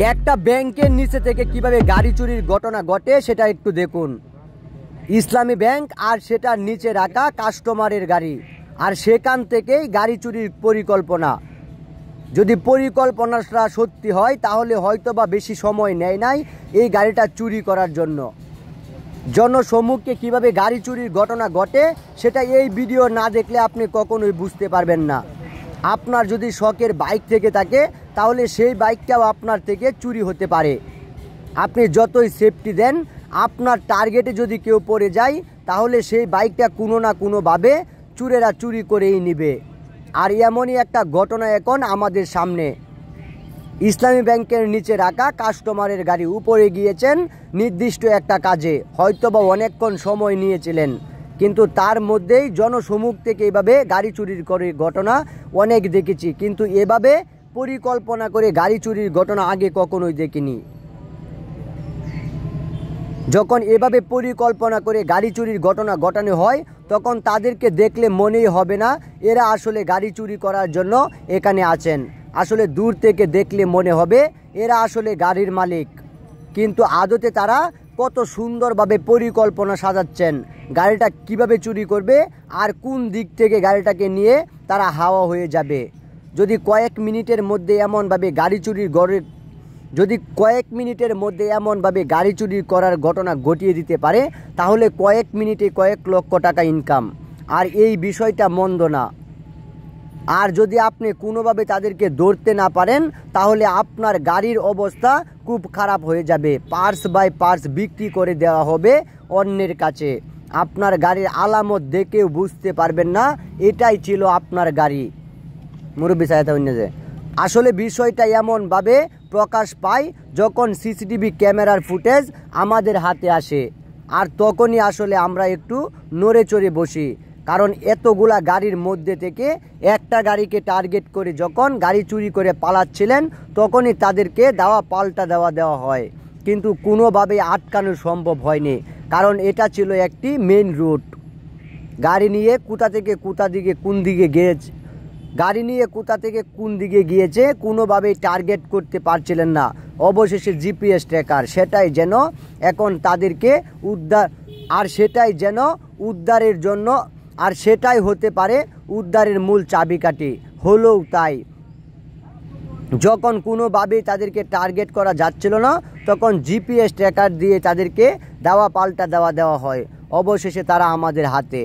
একটা ব্যাংকের নিচে থেকে কিভাবে গাড়ি চুরির ঘটনা ঘটে সেটা একটু দেখুন। ইসলামী ব্যাংক আর সেটার নিচে রাখা কাস্টমারের গাড়ি, আর সেখান থেকেই গাড়ি চুরির পরিকল্পনা। যদি পরিকল্পনাটা সত্যি হয় তাহলে হয়তো বা বেশি সময় নেয় নাই এই গাড়িটা চুরি করার জন্য। জনসম্মুখে কিভাবে গাড়ি চুরির ঘটনা ঘটে সেটা এই ভিডিও না দেখলে আপনি কখনোই বুঝতে পারবেন না। আপনার যদি শখের বাইক থেকে থাকে তাহলে সেই বাইকটাও আপনার থেকে চুরি হতে পারে। আপনি যতই সেফটি দেন, আপনার টার্গেটে যদি কেউ পড়ে যায় তাহলে সেই বাইকটা কোনো না কোনোভাবে চোরেরা চুরি করেই নেবে। আর এমনই একটা ঘটনা এখন আমাদের সামনে। ইসলামী ব্যাংকের নিচে রাখা কাস্টমারের গাড়ি উপরে গিয়েছেন নির্দিষ্ট একটা কাজে, হয়তোবা অনেকক্ষণ সময় নিয়েছিলেন, কিন্তু তার মধ্যেই জনসমুখ থেকে এভাবে গাড়ি চুরির করে ঘটনা অনেক দেখেছি, কিন্তু এভাবে পরিকল্পনা করে গাড়ি চুরির ঘটনা আগে কখনোই দেখিনি। যখন এভাবে পরিকল্পনা করে গাড়ি চুরির ঘটনা ঘটানো হয় তখন তাদেরকে দেখলে মনেই হবে না এরা আসলে গাড়ি চুরি করার জন্য এখানে আছেন। আসলে দূর থেকে দেখলে মনে হবে এরা আসলে গাড়ির মালিক, কিন্তু আদতে তারা কত সুন্দরভাবে পরিকল্পনা সাজাচ্ছেন গাড়িটা কিভাবে চুরি করবে আর কোন দিক থেকে গাড়িটাকে নিয়ে তারা হাওয়া হয়ে যাবে। যদি কয়েক মিনিটের মধ্যে এমনভাবে গাড়ি চুরি করার ঘটনা ঘটিয়ে দিতে পারে তাহলে কয়েক মিনিটে কয়েক লক্ষ টাকা ইনকাম, আর এই বিষয়টা মন্দ না। আর যদি আপনি কোনোভাবে তাদেরকে ধরতে না পারেন তাহলে আপনার গাড়ির অবস্থা খুব খারাপ হয়ে যাবে। পার্টস বাই পার্টস বিক্রি করে দেওয়া হবে অন্যের কাছে। আপনার গাড়ির আলামত দেখেও বুঝতে পারবেন না এটাই ছিল আপনার গাড়ি। মুরব্বী সাহেব আসলে বিষয়টা এমনভাবে প্রকাশ পায় যখন সিসিটিভি ক্যামেরার ফুটেজ আমাদের হাতে আসে, আর তখনই আসলে আমরা একটু নড়ে চড়ে বসি। কারণ এতগুলা গাড়ির মধ্যে থেকে একটা গাড়িকে টার্গেট করে যখন গাড়ি চুরি করে পালাচ্ছিলেন তখনই তাদেরকে পাল্টা দেওয়া হয়, কিন্তু কোনোভাবেই আটকানো সম্ভব হয়নি। কারণ এটা ছিল একটি মেইন রুট। গাড়ি নিয়ে কোথা থেকে কোন দিকে গিয়েছে কোনোভাবেই টার্গেট করতে পারছিলেন না। অবশেষে জিপিএস ট্র্যাকার সেটাই যেন এখন তাদেরকে সেটাই হতে পারে উদ্ধারের মূল চাবিকাঠি। হলেও তাই, যখন কোনোভাবেই তাদেরকে টার্গেট করা যাচ্ছিল না তখন জিপিএস ট্র্যাকার দিয়ে তাদেরকে পাল্টা দেওয়া হয়। অবশেষে তারা আমাদের হাতে।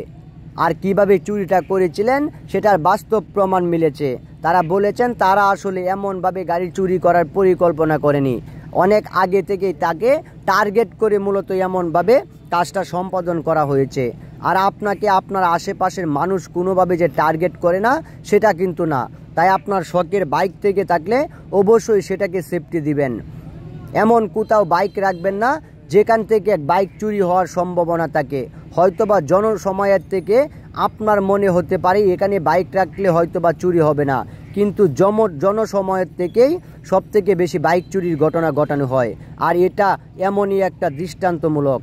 আর কিভাবে চুরিটা করেছিলেন সেটার বাস্তব প্রমাণ মিলেছে। তারা বলেছেন তারা আসলে এমনভাবে গাড়ি চুরি করার পরিকল্পনা করেনি, অনেক আগে থেকেই তাকে টার্গেট করে মূলত এমনভাবে কাজটা সম্পাদন করা হয়েছে। আর আপনাকে আপনার আশেপাশের মানুষ কোনোভাবে যে টার্গেট করে না সেটা কিন্তু না। তাই আপনার শখের বাইক থেকে থাকলে অবশ্যই সেটাকে সেফটি দিবেন। এমন কোথাও বাইক রাখবেন না যেখান থেকে বাইক চুরি হওয়ার সম্ভাবনা থাকে। হয়তোবা জনসময়ের থেকে আপনার মনে হতে পারে এখানে বাইক রাখলে হয়তোবা চুরি হবে না, কিন্তু জনসময়ের থেকেই সবথেকে বেশি বাইক চুরির ঘটনা ঘটানো হয়। আর এটা এমনই একটা দৃষ্টান্তমূলক।